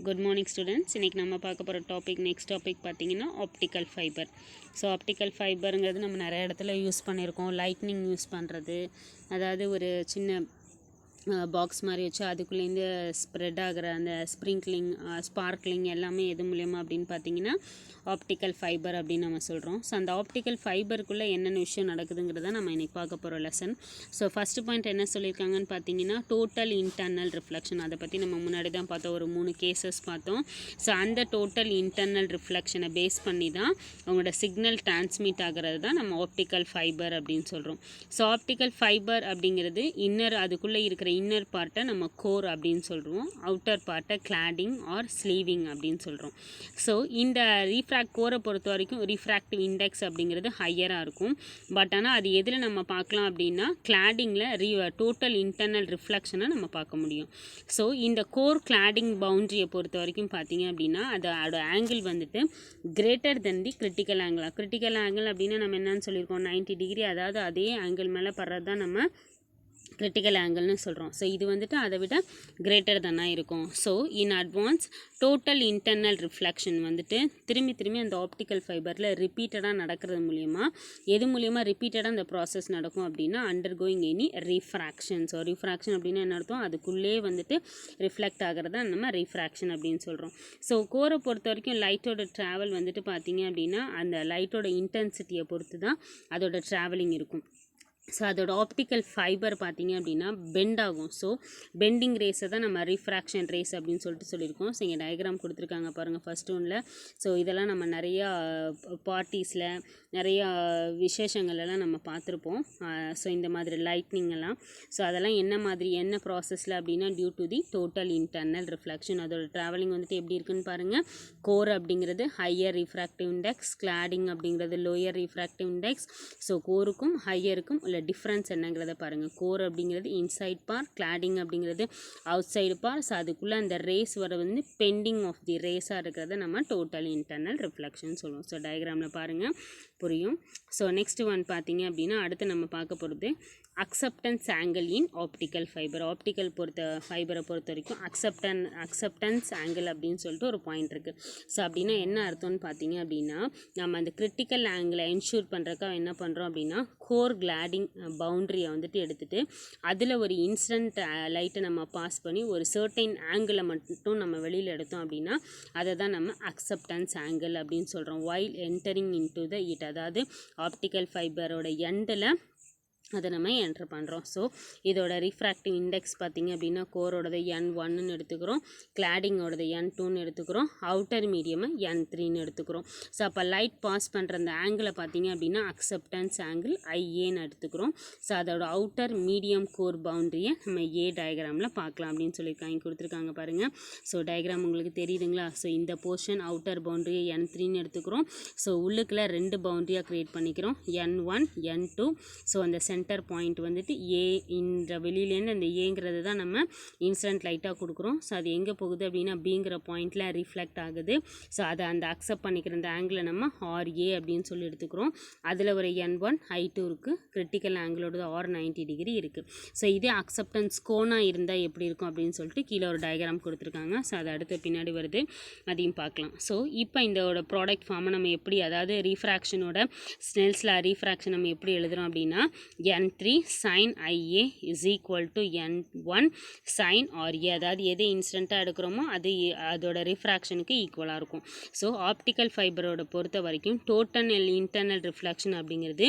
Good morning students. இன்னைக்கு நம்ம பார்க்க போகிற டாபிக் நெக்ஸ்ட் டாபிக் பார்த்தீங்கன்னா ஆப்டிக்கல் ஃபைபர். ஸோ ஆப்டிக்கல் ஃபைபருங்கிறது நம்ம நிறைய இடத்துல யூஸ் பண்ணியிருக்கோம். லைட்னிங் யூஸ் பண்ணுறது, அதாவது ஒரு சின்ன பாக்ஸ் மாதிரி வச்சு அதுக்குள்ளேருந்து ஸ்ப்ரெட் ஆகிற அந்த ஸ்பார்க்லிங் எல்லாமே எது மூலயமா அப்படின்னு பார்த்தீங்கன்னா ஆப்டிக்கல் ஃபைபர் அப்படின்னு நம்ம சொல்கிறோம். ஸோ அந்த ஆப்டிக்கல் ஃபைபருக்குள்ளே என்னென்ன விஷயம் நடக்குதுங்கிறத நம்ம இன்றைக்கி பார்க்க போகிற லெசன். ஸோ ஃபஸ்ட்டு பாயிண்ட் என்ன சொல்லியிருக்காங்கன்னு பார்த்தீங்கன்னா டோட்டல் இன்டர்னல் ரிஃப்ளெக்ஷன். அதை பற்றி நம்ம முன்னாடி தான் பார்த்தோம், ஒரு 3 கேசஸ் பார்த்தோம். ஸோ அந்த டோட்டல் இன்டர்னல் ரிஃப்ளெக்ஷனை பேஸ் பண்ணி தான் அவங்களோட சிக்னல் டிரான்ஸ்மிட் ஆகிறது தான் நம்ம ஆப்டிக்கல் ஃபைபர் அப்படின்னு சொல்கிறோம். ஸோ ஆப்டிக்கல் ஃபைபர் அப்படிங்கிறது அதுக்குள்ளே இருக்கிற இன்னர் பார்ட்டை நம்ம கோர் அப்படின்னு சொல்கிறோம், அவுட்டர் பார்ட்டை கிளாடிங் ஆர் ஸ்லீவிங் அப்படின்னு சொல்கிறோம். ஸோ இந்த கோரை பொறுத்த வரைக்கும் ரிஃப்ராக்டிவ் இண்டெக்ஸ் அப்படிங்கிறது ஹையராக இருக்கும். பட் ஆனால் அது எதில் நம்ம பார்க்கலாம் அப்படின்னா கிளாடிங்கில் டோட்டல் இன்டர்னல் ரிஃப்ளெக்ஷனை நம்ம பார்க்க முடியும். ஸோ இந்த கோர் கிளாடிங் பவுண்ட்ரியை பொறுத்த வரைக்கும் பார்த்தீங்க அப்படின்னா அதோட ஆங்கிள் வந்துட்டு கிரேட்டர் தென் தி கிரிட்டிக்கல் ஆங்கிள். கிரிட்டிக்கல் ஆங்கிள் அப்படின்னா நம்ம என்னன்னு சொல்லியிருக்கோம், 90 டிகிரி, அதாவது அதே ஆங்கிள் மேலே படுறது தான் நம்ம கிரிட்டிக்கல் ஆங்கிள்னு சொல்கிறோம். ஸோ இது வந்துட்டு அதை விட கிரேட்டர் தானாக இருக்கும். So in advance total internal reflection வந்துட்டு திரும்பி அந்த ஆப்டிக்கல் ஃபைபரில் ரிப்பீட்டடாக நடக்கிறது மூலிமா ரிப்பீட்டடாக அந்த ப்ராசஸ் நடக்கும் அப்படின்னா undergoing any refraction. So refraction அப்படின்னா என்ன அர்த்தம், அதுக்குள்ளே வந்துட்டு ரிஃப்ளெக்ட் ஆகிறத நம்ம ரிஃப்ராக்ஷன் அப்படின்னு சொல்கிறோம். ஸோ கோரை பொறுத்த வரைக்கும் லைட்டோட ட்ராவல் வந்துட்டு பார்த்தீங்க அப்படின்னா அந்த லைட்டோட இன்டென்சிட்டியை பொறுத்து தான் அதோட ட்ராவலிங் இருக்கும். ஸோ அதோட ஆப்டிக்கல் ஃபைபர் பார்த்தீங்க அப்படின்னா பெண்ட் ஆகும். ஸோ பெண்டிங் ரேஸை தான் நம்ம ரிஃப்ராக்ஷன் ரேஸ் அப்படின்னு சொல்லியிருக்கோம். ஸோ இங்கே டயக்ராம் கொடுத்துருக்காங்க பாருங்கள் ஃபர்ஸ்ட் ஒன்றில். ஸோ இதெல்லாம் நம்ம நிறையா பார்ட்டிஸில் நிறையா விசேஷங்கள்லாம் நம்ம பார்த்துருப்போம். ஸோ இந்த மாதிரி லைட்னிங் எல்லாம். ஸோ அதெல்லாம் என்ன ப்ராசஸில் அப்படின்னா due to the total internal reflection. அதோட ட்ராவலிங் வந்துட்டு எப்படி இருக்குன்னு பாருங்கள். கோர் அப்படிங்கிறது ஹையர் ரிஃப்ராக்டிவ் இண்டெக்ஸ், கிளாடிங் அப்படிங்கிறது லோயர் ரிஃப்ராக்டிவ் இண்டெக்ஸ். ஸோ கோருக்கும் ஹையருக்கும் உள்ள டிஃப்ரென்ஸ் என்னங்கிறத பாருங்கள். கோர் அப்படிங்கிறது இன்சைட் பார், கிளாடிங் அப்படிங்கிறது அவுட் சைடு பார். ஸோ அதுக்குள்ளே அந்த ரேஸ் வர வந்து பெண்டிங் ஆஃப் தி ரேஸாக இருக்கிறத நம்ம டோட்டல் இன்டர்னல் ரிஃப்ளெக்ஷன் சொல்லுவோம். ஸோ டயக்ராமில் பாருங்கள் புரியும். ஸோ நெக்ஸ்ட் ஒன் பார்த்தீங்க அப்படின்னா அடுத்து நம்ம பார்க்க போகிறது acceptance angle in optical fibre. Optical ஃபைபரை பொறுத்த வரைக்கும் அக்செப்டன்ஸ் ஆங்கிள் அப்படின்னு சொல்லிட்டு ஒரு பாயிண்ட் இருக்குது. ஸோ அப்படின்னா என்ன அர்த்தம்னு பார்த்தீங்க அப்படின்னா நம்ம அந்த கிரிட்டிக்கல் ஆங்கிளை என்ஷூர் பண்ணுறதுக்காக என்ன பண்ணுறோம் அப்படின்னா கோர் கிளாடிங் பவுண்ட்ரியை வந்துட்டு எடுத்துகிட்டு அதில் ஒரு இன்ஸ்டன்ட் லைட்டை நம்ம பாஸ் பண்ணி ஒரு சர்டைன் ஆங்கிளை மட்டும் நம்ம வெளியில் எடுத்தோம் அப்படின்னா அதை தான் நம்ம அக்செப்டன்ஸ் ஆங்கிள் அப்படின்னு சொல்கிறோம். While entering into the it, அதாவது ஆப்டிக்கல் ஃபைபரோட எண்டில் அதை நம்ம என்ட்ரு பண்ணுறோம். ஸோ இதோட ரிஃப்ராக்டிவ் இண்டெக்ஸ் பார்த்திங்க அப்படின்னா கோரோடது N1ன்னு எடுத்துக்கிறோம், கிளாடிங்கோடது N2ன்னு எடுத்துக்கிறோம், அவுட்டர் மீடியமை N3ன்னு எடுத்துக்கிறோம். ஸோ அப்போ லைட் பாஸ் பண்ணுற அந்த ஆங்கிளை பார்த்திங்க அப்படின்னா அக்செப்டன்ஸ் ஆங்கிள் IAன்னு எடுத்துக்கிறோம். ஸோ அதோட அவுட்டர் மீடியம் கோர் பவுண்ட்ரியை நம்ம A டயக்ராமில் பார்க்கலாம் அப்படின்னு சொல்லியிருக்காங்க, கொடுத்துருக்காங்க பாருங்கள். ஸோ டயக்ராம் உங்களுக்கு தெரியுதுங்களா? ஸோ இந்த போர்ஷன் அவுட்டர் பவுண்ட்ரியை N3ன்னு எடுத்துக்கிறோம். ஸோ உள்ளுக்குள்ள 2 பவுண்ட்ரியாக க்ரியேட் பண்ணிக்கிறோம், N1 N2. ஸோ அந்த சென்டர் பாயிண்ட் வந்துட்டு ஏ, இந்த வெளியிலேருந்து அந்த ஏங்கிறது தான் நம்ம இன்சிடென்ட் லைட்டாக கொடுக்குறோம். ஸோ அது எங்கே போகுது அப்படின்னா பிங்கிற பாயிண்டில் ரிஃப்ளெக்ட் ஆகுது. ஸோ அதை அந்த அக்செப்ட் பண்ணிக்கிற அந்த ஆங்கிளை நம்ம RA அப்படின்னு சொல்லி எடுத்துக்கிறோம். அதில் ஒரு N1 I2 இருக்குது, கிரிட்டிக்கல் ஆங்கிளோட R90 டிகிரி இருக்குது. ஸோ இதே அக்செப்டன்ஸ் கோனாக இருந்தால் எப்படி இருக்கும் அப்படின்னு சொல்லிட்டு கீழே ஒரு டயக்ராம் கொடுத்துருக்காங்க. ஸோ அது அடுத்து பின்னாடி வருது, அதையும் பார்க்கலாம். ஸோ இப்போ இதோட ப்ராடக்ட் ஃபார்மை நம்ம எப்படி, அதாவது ரீஃப்ராக்ஷனோட ஸ்னெல்ஸ் லா ரீஃப்ராக்ஷன் நம்ம எப்படி எழுதுகிறோம் அப்படின்னா N3 sin IA is equal to N1 sin RA, அதாவது எது இன்ஸ்டண்ட்டாக எடுக்கிறோமோ அது அதோட ரிஃப்ராக்ஷனுக்கு ஈக்குவலாக இருக்கும். ஸோ ஆப்டிக்கல் ஃபைபரோட பொறுத்த வரைக்கும் டோட்டல் இன்டர்னல் ரிஃப்ளெக்ஷன் அப்படிங்கிறது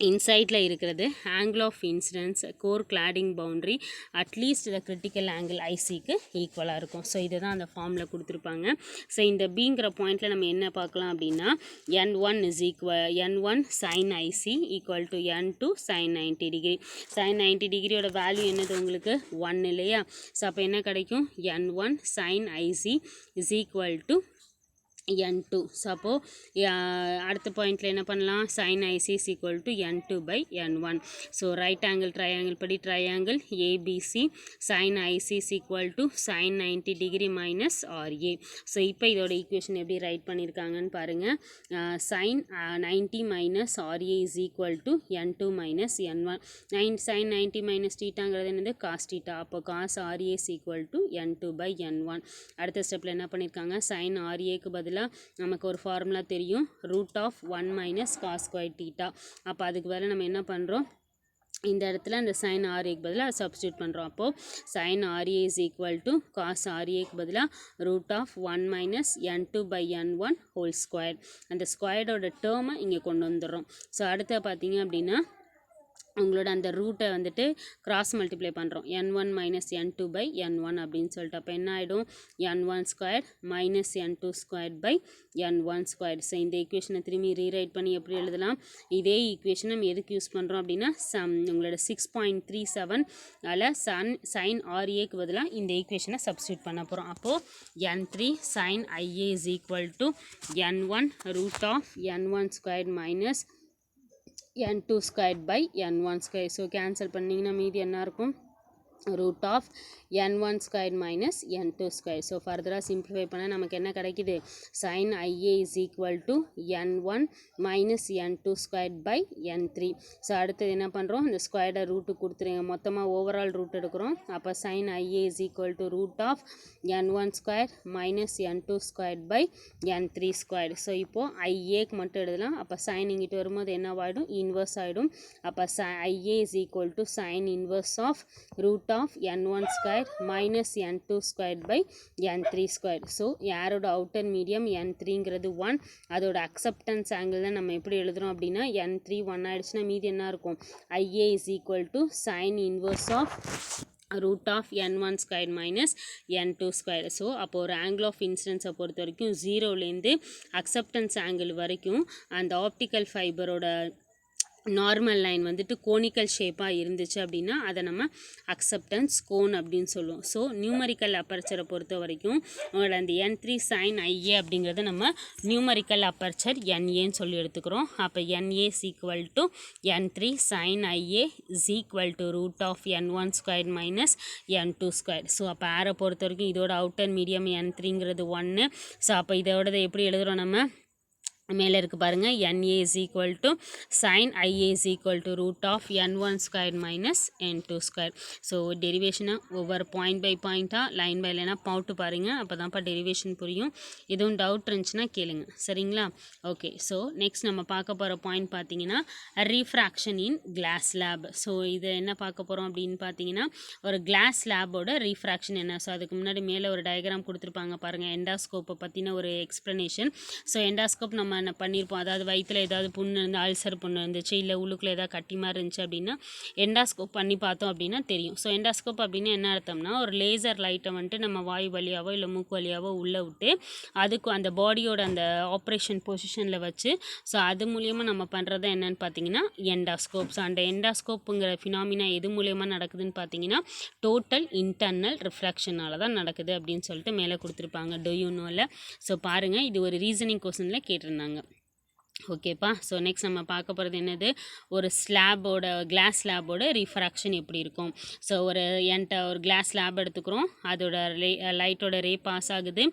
இன்சைடில் இருக்கிறது angle of incidence core cladding boundary at least the critical angle ஐசிக்கு ஈக்குவலாக இருக்கும். ஸோ இதை தான் அந்த ஃபார்மில் கொடுத்துருப்பாங்க. ஸோ இந்த பிங்கிற பாயிண்டில் நம்ம என்ன பார்க்கலாம் அப்படின்னா N1 sin IC equal to N2 sin 90 degree. sin 90 டிகிரியோட வேல்யூ என்னது உங்களுக்கு 1 இல்லையா? ஸோ அப்போ என்ன கிடைக்கும், N1 sin IC is equal to n2. So அப்போது அடுத்த பாயிண்டில் என்ன பண்ணலாம், sin IC is equal to n2 by n1. So right angle triangle படி triangle ABC sin IC is equal to sin 90 degree minus RA. So இப்போ இதோட equation எப்படி right பண்ணியிருக்காங்கன்னு பாருங்கள். sin 90 minus RA is equal to n2 minus n1. sin 90 minus தீட்டாங்கிறது என்னது, cos theta. அப்போ cos RA is equal to n2 by n1. அடுத்த ஸ்டெப்பில் என்ன பண்ணியிருக்காங்க, sin RAக்கு பதிலாக நமக்கு ஒரு ஃபார்முலா தெரியும், √1 minus cos square theta. அப்போ அதுக்கு பதிலாக நம்ம என்ன பண்ணுறோம், இந்த இடத்துல அந்த sin RAக்கு பதிலாக சப்ஸ்டியூட் பண்ணுறோம். அப்போது sin RA is equal to cos RAக்கு பதிலாக √1 minus n2 by n1 whole square. அந்த ஸ்கொயர்டோட டேர்மை இங்கே கொண்டு வந்துடுறோம். ஸோ அடுத்த பார்த்தீங்க அப்படின்னா உங்களோட அந்த ரூட்டை வந்துட்டு கிராஸ் மல்டிப்ளை பண்ணுறோம், n1 minus n2 by n1 அப்படின்னு சொல்லிட்டு. அப்போ என்ன ஆகிடும், n1 square minus n2 square by n1 square. So இந்த ஈக்குவேஷனை திரும்பி ரீரைட் பண்ணி எப்படி எழுதலாம், இதே ஈக்குவேஷன் நம்ம எதுக்கு யூஸ் பண்ணுறோம் அப்படின்னா உங்களோட 6.37 அதில் sin RAக்கு பதிலாக இந்த ஈக்குவேஷனை சப்ஸ்டியூட் பண்ண போகிறோம். அப்போது n3 sin IA is equal to n1 √n1 square minus n2 squared by n1 square. So cancel பண்ணிங்கன்னா மீதி என்ன இருக்கும், √n1 squared minus n2 squared. So ஃபர்தராக சிம்பிளிஃபை பண்ணால் நமக்கு என்ன கிடைக்குது, sin IA is equal to n1 minus n2 squared by n3. So அடுத்தது என்ன பண்ணுறோம், இந்த ஸ்கொயர்டை ரூட்டு கொடுத்துருங்க, மொத்தமாக ஓவரால் ரூட் எடுக்கிறோம். அப்போ sin IA is equal to √n1 squared minus n2 squared by n3 squared. So இப்போது ஐஏக்கு மட்டும் எழுதலாம். அப்போ sin இங்கிட்டு வரும்போது என்ன ஆகிடும், இன்வர்ஸ் ஆகிடும். அப்போ IA is equal to sin inverse of √n1 square minus n2 square by n3 square. So யாரோட அவுட்டர் மீடியம் n3ங்கிறது 1, அதோட அக்செப்டன்ஸ் ஆங்கிள் தான் நம்ம எப்படி எழுதுகிறோம் அப்படின்னா n3 1 ஆகிடுச்சுன்னா மீதி என்ன இருக்கும், IA is equal to sin inverse of √n1 square minus n2 square. So அப்போ ஒரு ஆங்கிள் ஆஃப் இன்சிடென்ஸை பொறுத்த வரைக்கும் 0லேருந்து அக்செப்டன்ஸ் ஆங்கிள் வரைக்கும் அந்த ஆப்டிக்கல் ஃபைபரோட நார்மல் லைன் வந்துட்டு கோனிக்கல் ஷேப்பாக இருந்துச்சு அப்படின்னா அதை நம்ம அக்செப்டன்ஸ் கோன் அப்படின்னு சொல்லுவோம். ஸோ நியூமரிக்கல் அப்பர்ச்சரை பொறுத்த வரைக்கும் உங்களோட அந்த n3 sin IA அப்படிங்கிறத நம்ம நியூமரிக்கல் அப்பர்ச்சர் NAன்னு சொல்லி எடுத்துக்கிறோம். அப்போ NA is equal to n3 sin IA is equal to √n1 square minus n2 square. So அப்போ ஆரை பொறுத்த வரைக்கும் இதோட அவுட்டர் மீடியம் n3ங்கிறது 1. ஸோ அப்போ இதோட எப்படி எழுதுகிறோம், நம்ம மேலே இருக்குது பாருங்கள், NA is equal to sin IA is equal to √n1 square minus n2 square. So டெரிவேஷனை ஒவ்வொரு பாயிண்ட் பை பாயிண்ட்டாக லைன் பை லைனாக போட்டு பாருங்கள், அப்போ தான்ப்பா டெரிவேஷன் புரியும். எதுவும் டவுட் இருந்துச்சுன்னா கேளுங்க, சரிங்களா? ஓகே, ஸோ நெக்ஸ்ட் நம்ம பார்க்க போகிற பாயிண்ட் பார்த்தீங்கன்னா refraction in glass slab. So இதை என்ன பார்க்க போகிறோம் அப்படின்னு பார்த்தீங்கன்னா ஒரு கிளாஸ் லேபோட ரீஃப்ராக்ஷன் என்ன. ஸோ அதுக்கு முன்னாடி மேலே ஒரு டயக்ராம் கொடுத்துருப்பாங்க பாருங்கள், எண்டாஸ்கோப்பை பற்றின ஒரு எக்ஸ்ப்ளனேஷன். ஸோ எண்டாஸ்கோப் நம்ம என்ன பண்ணியிருப்போம், அதாவது வயிற்றில் ஏதாவது புண்ணு இருந்து அல்சர் புண்ணு இருந்துச்சு, இல்லை உள்ளுக்குள்ளே ஏதாவது கட்டி மாதிரி இருந்துச்சு அப்படின்னா எண்டாஸ்கோப் பண்ணி பார்த்தோம் அப்படின்னா தெரியும். ஸோ எண்டாஸ்கோப் அப்படின்னா என்ன அர்த்தம்னா ஒரு லேசர் லைட்டை வந்துட்டு நம்ம வாய் வழியாவோ இல்லை மூக்கு வழியாவோ உள்ளே விட்டு அதுக்கு அந்த பாடியோட அந்த ஆப்ரேஷன் பொசிஷனில் வச்சு ஸோ அது மூலியமாக நம்ம பண்ணுறது என்னன்னு பார்த்தீங்கன்னா எண்டாஸ்கோப். ஸோ அந்த எண்டாஸ்கோப்புங்கிற ஃபினாமினா எது மூலியமாக நடக்குதுன்னு பார்த்தீங்கன்னா டோட்டல் இன்டர்னல் ரிஃப்ளெக்ஷனால தான் நடக்குது அப்படின்னு சொல்லிட்டு மேலே கொடுத்துருப்பாங்க. To you நோவில். ஸோ பாருங்கள், இது ஒரு ரீசனிங் கொஸ்டினில் கேட்டிருந்தாங்க. ஓகேப்பா. ஸோ நெக்ஸ்ட் நம்ம பார்க்க போகிறது என்னது, ஒரு ஸ்லாபோட கிளாஸ் ஸ்லாபோட ரீஃப்ராக்ஷன் எப்படி இருக்கும். ஸோ ஒரு கிளாஸ் ஸ்லாப் எடுத்துக்கிறோம், அதோட லைட்டோட ரே பாஸ் ஆகுது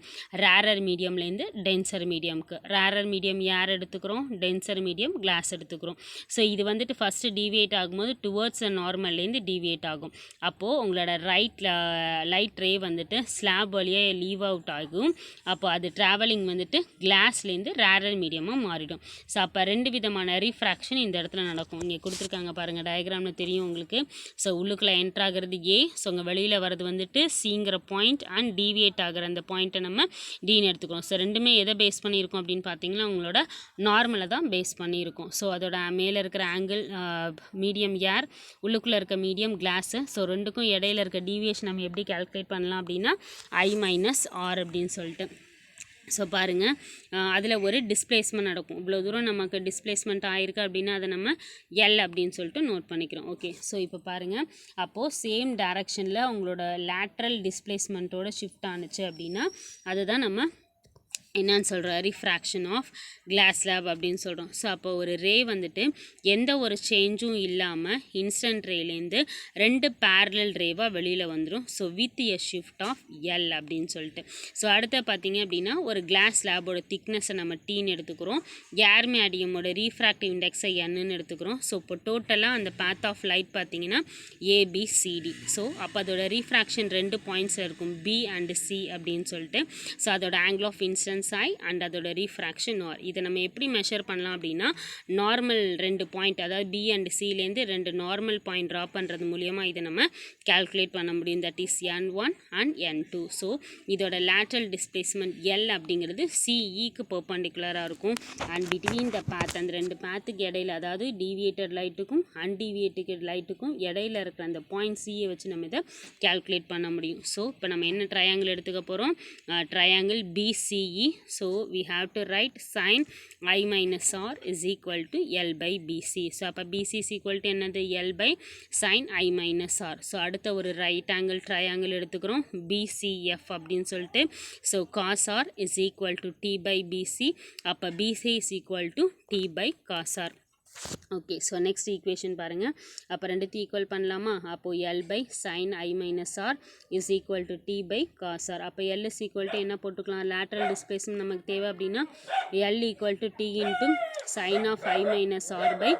ரேரர் மீடியம்லேருந்து டென்சர் மீடியம்க்கு. ரேரர் மீடியம் யார் எடுத்துக்கிறோம், டென்சர் மீடியம் கிளாஸ் எடுத்துக்கிறோம். ஸோ இது வந்துட்டு ஃபஸ்ட்டு டிவியேட் ஆகும்போது டுவர்ட்ஸ் நார்மல்லேருந்து டிவியேட் ஆகும். அப்போது உங்களோட லைட் ரே வந்துட்டு ஸ்லாப் வழியாக லீவ் அவுட் ஆகும். அப்போது அது ட்ராவலிங் வந்துட்டு கிளாஸ்லேருந்து ரேரர் மீடியமாக மாறிடும். ஸோ அப்போ ரெண்டு விதமான ரீஃப்ராக்ஷன் இந்த இடத்துல நடக்கும். இங்கே கொடுத்துருக்காங்க பாருங்கள், டயக்ராமில் தெரியும் உங்களுக்கு. ஸோ உள்ளுக்குள்ளே என்ட்ரு ஆகிறது A, ஸோ உங்கள் வெளியில் வர்றது வந்துட்டு Cங்கிற பாயிண்ட் அண்ட் டிவியேட் ஆகிற அந்த பாயிண்ட்டை நம்ம Dன்னு எடுத்துக்கிறோம். ஸோ ரெண்டுமே எதை பேஸ் பண்ணியிருக்கோம் அப்படின்னு பார்த்தீங்கன்னா உங்களோட நார்மலை தான் பேஸ் பண்ணியிருக்கோம். ஸோ அதோட மேலே இருக்கிற ஆங்கிள் மீடியம் ஏர், உள்ளுக்குள்ளே இருக்க மீடியம் கிளாஸு. ஸோ ரெண்டுக்கும் இடையில இருக்க டீவியேஷன் நம்ம எப்படி கால்குலேட் பண்ணலாம் அப்படின்னா I-R அப்படின்னு சொல்லிட்டு. ஸோ பாருங்கள், அதில் ஒரு டிஸ்பிளேஸ்மெண்ட் நடக்கும். இவ்வளோ தூரம் நமக்கு டிஸ்பிளேஸ்மெண்ட் ஆகிருக்கு அப்படின்னா அதை நம்ம L அப்படின்னு சொல்லிட்டு நோட் பண்ணிக்கிறோம். ஓகே, ஸோ இப்போ பாருங்கள், அப்போது சேம் டைரக்ஷனில் உங்களோட லேட்ரல் டிஸ்பிளேஸ்மெண்ட்டோட ஷிஃப்ட் ஆணுச்சு அப்படின்னா அதுதான் நம்ம என்னன்னு சொல்கிறோம், ரிஃப்ராக்ஷன் ஆஃப் கிளாஸ் ஸ்லாப் அப்படின்னு சொல்கிறோம். ஸோ அப்போ ஒரு ரே வந்துட்டு எந்த ஒரு சேஞ்சும் இல்லாமல் இன்ஸ்டன்ட் ரேலேருந்து 2 பேரலல் ரேவாக வெளியில் வந்துடும். So with a shift of L அப்படின்னு சொல்லிட்டு. ஸோ அடுத்த பார்த்தீங்க அப்படின்னா ஒரு கிளாஸ் ஸ்லாபோட திக்னஸை நம்ம டீன்னு எடுத்துக்கிறோம், ஏர் மீடியமோட ரீஃப்ராக்டிவ் இண்டெக்ஸை என்னன்னு எடுத்துக்கிறோம். ஸோ இப்போ டோட்டலாக அந்த பாத் ஆஃப் லைட் பார்த்தீங்கன்னா ஏபிசிடி. ஸோ அப்போ அதோட ரீஃப்ராக்ஷன் 2 பாயிண்ட்ஸில் இருக்கும், பி அண்ட் சி அப்படின்னு சொல்லிட்டு. ஸோ அதோட angle of incidence I and அதோட ரீஃப்ராக்ஷன் R. இதை நம்ம எப்படி மெஷர் பண்ணலாம் அப்படின்னா நார்மல் 2 பாயிண்ட், அதாவது B அண்ட் சிலேருந்து 2 நார்மல் பாயிண்ட் ட்ரா பண்ணுறது மூலியமாக இதை நம்ம கால்குலேட் பண்ண முடியும். That is N1 and N2. So இதோட லேட்ரல் டிஸ்பிளேஸ்மெண்ட் L அப்படிங்கிறது சிஇக்கு பெர்பெண்டிகுலராக இருக்கும். அண்ட் பிட்வீன் த பாத், அந்த 2 பாத்துக்கு இடையில, அதாவது டீவியேட்டட் லைட்டுக்கும் அன்டீவியேட்டட் லைட்டுக்கும் இடையில இருக்கிற அந்த பாயிண்ட் சியை வச்சு நம்ம இதை கால்குலேட் பண்ண முடியும். ஸோ இப்போ நம்ம என்ன ட்ரையாங்கிள் எடுத்துக்க போகிறோம், triangle BCE. So we have to write sin I minus R is equal to L by BC. So அப்போ BC is equal to என்னது, L by sin I minus R. So அடுத்த ஒரு right angle triangle எடுத்துக்கிறோம், BCF அப்படின்னு சொல்லிட்டு. So cos R is equal to T by BC. அப்போ BC is equal to T by cos R. Okay, so next equation பாருங்கள். அப்போ ரெண்டுத்தையும் equal பண்ணலாமா? அப்போது L by sine I minus R is equal to T by cos R. அப்போ L is equal to என்ன போட்டுக்கலாம், lateral displacement நமக்கு தேவை அப்படின்னா L equal to T into sine of I minus R by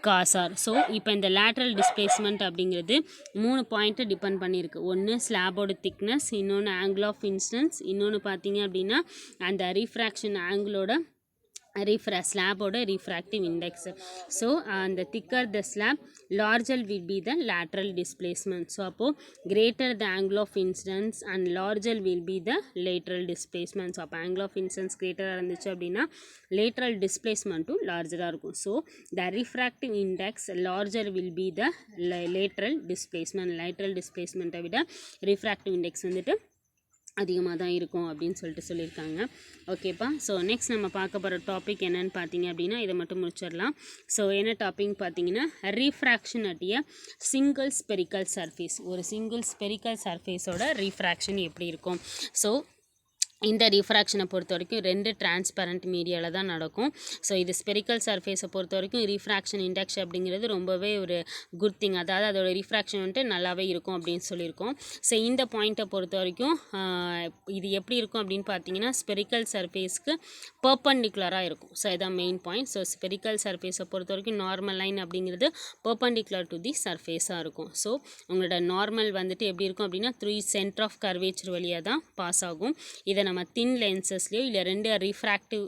cos R. So இப்போ இந்த lateral displacement அப்படிங்கிறது 3 point depend பண்ணியிருக்கு. ஒன்று ஸ்லாபோட திக்னஸ், இன்னொன்று ஆங்கிள் ஆஃப் இன்சிடென்ஸ், இன்னொன்று பார்த்தீங்க அப்படின்னா அந்த refraction ஆங்கிளோட ஸ்லாபோட refractive index. So the thicker the slab, larger will be the lateral displacement. So அப்போ greater the angle of incidence and larger will be the lateral displacement. So அப்போ angle of incidence greater இருந்துச்சு அப்படின்னா lateral displacement larger இருக்கும். So the refractive index larger will be the lateral displacement. lateral displacement விட refractive index வந்துட்டு அதிகமாக தான் இருக்கும் அப்படின்னு சொல்லியிருக்காங்க. ஓகேப்பா. ஸோ நெக்ஸ்ட் நம்ம பார்க்க போகிற டாபிக் என்னன்னு பார்த்தீங்க அப்படின்னா இதை மட்டும் முடிச்சிடலாம். ஸோ என்ன டாபிக் பார்த்தீங்கன்னா refraction at a single spherical surface. ஒரு சிங்கிள் ஸ்பெரிக்கல் சர்ஃபேஸோட ரீஃப்ராக்ஷன் எப்படி இருக்கும். ஸோ இந்த ரீஃப்ராக்ஷனை பொறுத்த வரைக்கும் 2 டிரான்ஸ்பரண்ட் மீடியாவில் தான் நடக்கும். ஸோ இது ஸ்பெரிக்கல் சர்ஃபேஸை பொறுத்த வரைக்கும் ரீஃப்ராக்ஷன் இண்டெக்ஸ் அப்படிங்கிறது ரொம்பவே ஒரு குட் திங், அதாவது அதோட ரீஃப்ராக்ஷன் வந்துட்டு நல்லாவே இருக்கும் அப்படின்னு சொல்லியிருக்கோம். ஸோ இந்த பாயிண்ட்டை பொறுத்த வரைக்கும் இது எப்படி இருக்கும் அப்படின்னு பார்த்தீங்கன்னா ஸ்பெரிக்கல் சர்ஃபேஸ்க்கு பெர்பெண்டிகுலராக இருக்கும். ஸோ இதான் மெயின் பாயிண்ட். ஸோ ஸ்பெரிக்கல் சர்ஃபேஸை பொறுத்த வரைக்கும் நார்மல் லைன் அப்படிங்கிறது பெர்பெண்டிகுலர் டு தி சர்ஃபேஸாக இருக்கும். ஸோ உங்களோட நார்மல் வந்துட்டு எப்படி இருக்கும் அப்படின்னா 3 சென்டர் ஆஃப் கர்வேச்சர் வழியாக தான் பாஸ் ஆகும். இதை நம்ம தின் லென்சஸ்லையோ இல்லை 2 ரீஃப்ராக்டிவ்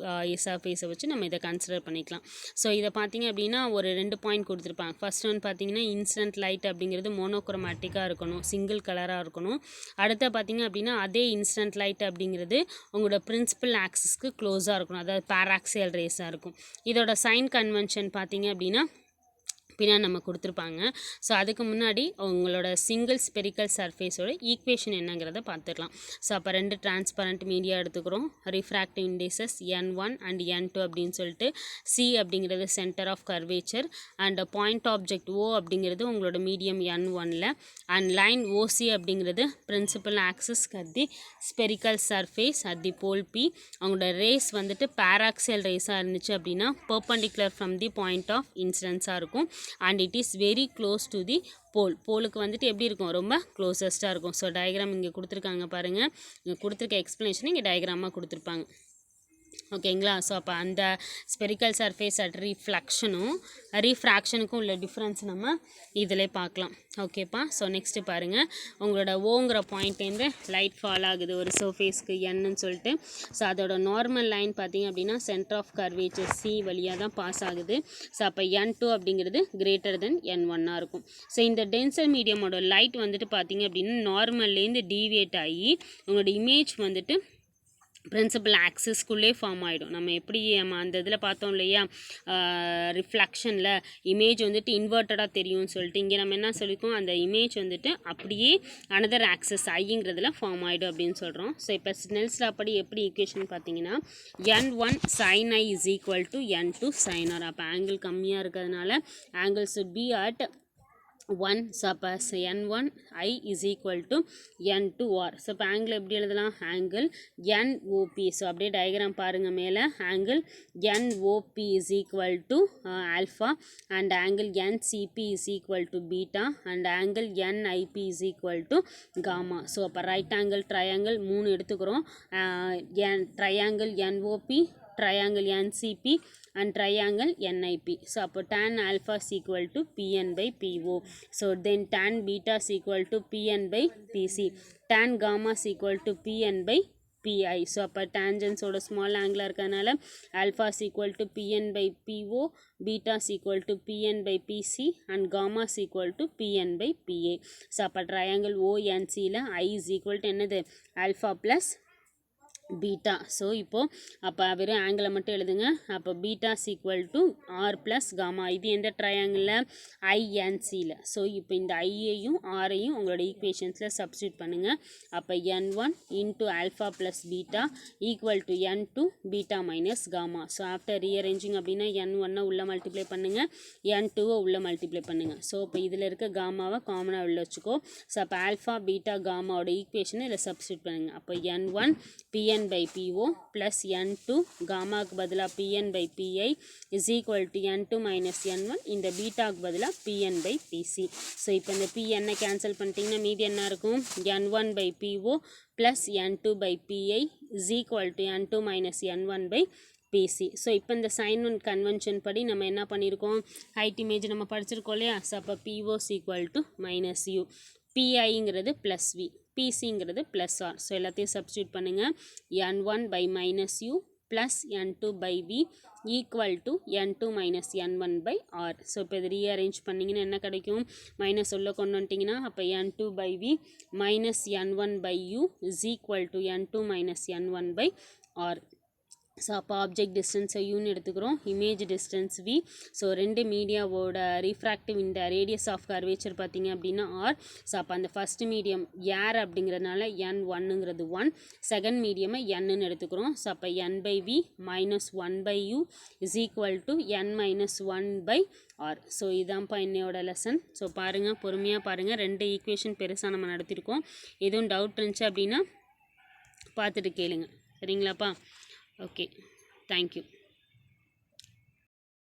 சர்ஃபேஸை வச்சு நம்ம இதை கன்சிடர் பண்ணிக்கலாம். ஸோ இதை பார்த்தீங்க அப்படின்னா ஒரு 2 பாயிண்ட் கொடுத்துருப்பாங்க. ஃபர்ஸ்ட் ஒன் பார்த்தீங்கன்னா இன்சிடென்ட் லைட் அப்படிங்கிறது மோனோக்ரோமேட்டிக்காக இருக்கணும், சிங்கிள் கலராக இருக்கணும். அடுத்த பார்த்தீங்க அப்படின்னா அதே இன்சிடென்ட் லைட் அப்படிங்கிறது உங்களோட பிரின்சிபல் ஆக்சிஸ்க்கு க்ளோஸாக இருக்கணும், அதாவது பேராக்சியல் ரேஸாக இருக்கும். இதோட சைன் கன்வென்ஷன் பார்த்தீங்க அப்படின்னா பின்னாடி நம்ம கொடுத்துருப்பாங்க. ஸோ அதுக்கு முன்னாடி உங்களோட சிங்கிள் ஸ்பெரிக்கல் சர்ஃபேஸோட ஈக்குவேஷன் என்னங்கிறத பார்த்துடலாம். ஸோ அப்போ 2 டிரான்ஸ்பரண்ட் மீடியா எடுத்துக்கிறோம், refractive indexes N1 and N2 அப்படின்னு சொல்லிட்டு. சி அப்படிங்கிறது centre of curvature and point object O அப்படிங்கிறது உங்களோட மீடியம் N1ல் அண்ட் லைன் OC அப்படிங்கிறது principal axis at the spherical surface at the pole P. அவங்களோட ரேஸ் வந்துட்டு பேராக்சியல் ரேஸாக இருந்துச்சு அப்படின்னா perpendicular from the point of இன்சிடென்ஸாக இருக்கும். And it is very close to the போலுக்கு வந்துட்டு எப்படி இருக்கும், ரொம்ப க்ளோசஸ்ட்டாக இருக்கும். ஸோ டயக்ராம் இங்கே கொடுத்துருக்காங்க பாருங்கள், இங்கே கொடுத்துருக்க எக்ஸ்ப்ளனேஷன் இங்கே டயக்ராமாக கொடுத்துருப்பாங்க. ஓகேங்களா. ஸோ அப்போ அந்த ஸ்பெரிக்கல் சர்ஃபேஸ் அட் ரீஃப்ராக்ஷனுக்கும் உள்ள டிஃப்ரென்ஸ் நம்ம இதில் பார்க்கலாம். ஓகேப்பா. ஸோ நெக்ஸ்ட்டு பாருங்கள், உங்களோட ஓங்கிற பாயிண்ட்லேருந்து லைட் ஃபால் ஆகுது ஒரு சர்ஃபேஸ்க்கு Nன்னு சொல்லிட்டு. ஸோ அதோட நார்மல் லைன் பார்த்திங்க அப்படின்னா சென்டர் ஆஃப் கர்வேச்சர் C வழியாக தான் பாஸ் ஆகுது. ஸோ அப்போ N2 அப்படிங்கிறது கிரேட்டர் தென் N1 இருக்கும். ஸோ இந்த டென்சர் மீடியமோட லைட் வந்துட்டு பார்த்திங்க அப்படின்னா நார்மல்லேருந்து டீவியேட் ஆகி உங்களோட இமேஜ் வந்துட்டு பிரின்சிபல் ஆக்சிஸ்க்குள்ளே ஃபார்ம் ஆகிடும். நம்ம எப்படி அந்த இதில் பார்த்தோம் இல்லையா, ரிஃப்ளெக்ஷனில் இமேஜ் வந்துட்டு இன்வெர்ட்டடாக தெரியும்னு சொல்லிட்டு, இங்கே நம்ம என்ன சொல்லியிருக்கோம், அந்த இமேஜ் வந்துட்டு அப்படியே அனதர் ஆக்சிஸ் ஐங்கிறதுல ஃபார்ம் ஆகிடும் அப்படின்னு சொல்கிறோம். ஸோ இப்போ ஸ்னெல்ஸ் லா படி எப்படி ஈக்குவேஷன் பார்த்தீங்கன்னா N1 sin I is equal to N2 sin R. அப்போ ஆங்கிள் கம்மியாக இருக்கிறதுனால angle should be at 1 suppose n1 I is equal to n2 r. So இப்போ ஆங்கிள் எப்படி எழுதலாம்? Angle NOP. ஸோ அப்படியே டயக்ராம் பாருங்கள் மேலே. Angle NOP is equal to alpha and angle NCP is equal to beta and angle NIP is equal to gamma. So அப்போ right angle triangle 3 எடுத்துக்கிறோம். Triangle NOP, triangle NCP and triangle NIP. So tan alpha is equal to PN by PO. So then tan beta is equal to PN by PC. Tan gamma is equal to PN by PI. So அப்போ tangents ஓட small angle இருக்கனால alpha is equal to PN by PO, beta is equal to PN by PC and gamma is equal to PN by PA. So அப்போ triangle ONCல I is equal to என்னது? Alpha plus beta. So இப்போது அப்போ வெறும் ஆங்கிளை மட்டும் எழுதுங்க. அப்போ beta equal to R plus gamma. இது எந்த ட்ரையாங்கிளில்? ஐஎன்சியில். ஸோ இப்போ இந்த ஐயையும் ஆரையும் உங்களோட ஈக்குவேஷன்ஸில் சப்ஸ்டியூட் பண்ணுங்கள். அப்போ n1 into alpha plus beta equal to n2 beta minus gamma. So after rearranging அப்படின்னா n1 உள்ளே மல்டிப்ளை பண்ணுங்கள், n2 உள்ளே மல்டிப்ளை பண்ணுங்கள். ஸோ இப்போ இதில் இருக்க காமாவை காமனாக உள்ள வச்சுக்கோ. ஸோ அப்போ ஆல்ஃபா பீட்டா காமாவோட ஈக்குவேஷனை இதில் சப்ஸ்டியூட் பண்ணுங்கள். அப்போ n1 PN by PO plus n2 காமாவுக்கு பதிலாக PN by PI is equal to n2 minus n1. இந்த பீட்டாவுக்கு பதிலாக PN by PC. ஸோ இப்போ இந்த PN கேன்சல் பண்ணிட்டீங்கன்னா மீதி என்ன இருக்கும்? n1 by PO plus n2 by PI is equal to n2 minus n1 by PC. So இப்போ இந்த சைன் ஒன் கன்வென்ஷன் படி நம்ம என்ன பண்ணியிருக்கோம்? ஹைட் இமேஜ் நம்ம படிச்சிருக்கோம் இல்லையா? ஸோ அப்போ PO is equal to minus U, PIங்கிறது ப்ளஸ் V, பிசிங்கிறது ப்ளஸ் ஆர். ஸோ எல்லாத்தையும் சப்ஸ்டியூட் பண்ணுங்கள். n1 by minus u plus n2 by v equal to n2 minus n1 by r. So இப்போ இது ரீஅரேஞ்ச் பண்ணிங்கன்னா என்ன கிடைக்கும்? மைனஸ் உள்ள கொண்டு வந்துட்டிங்கன்னா அப்போ n2 by v minus n1 by u is equal to n2 minus n1 by r. So அப்போ ஆப்ஜெக்ட் டிஸ்டன்ஸை யூன்னு எடுத்துக்கிறோம், இமேஜ் டிஸ்டன்ஸ் வி. ஸோ ரெண்டு மீடியாவோட ரீஃப்ராக்டிவ் இந்த ரேடியஸ் ஆஃப் கர்வேச்சர் பார்த்திங்க அப்படின்னா ஆர். ஸோ அப்போ அந்த ஃபஸ்ட் மீடியம் ஏர் அப்படிங்கிறதுனால n1ங்கிறது 1, செகண்ட் மீடியமை என்னன்னு எடுத்துக்கிறோம். ஸோ அப்போ n by v minus 1 by u is equal to n minus 1 by r. So இதான்ப்பா என்னையோட லெசன். ஸோ பாருங்கள், பொறுமையாக பாருங்கள். ரெண்டு ஈக்குவேஷன் பெருசாக நம்ம நடத்திருக்கோம். எதுவும் டவுட் இருந்துச்சு அப்படின்னா பார்த்துட்டு கேளுங்க, சரிங்களாப்பா? Okay, thank you.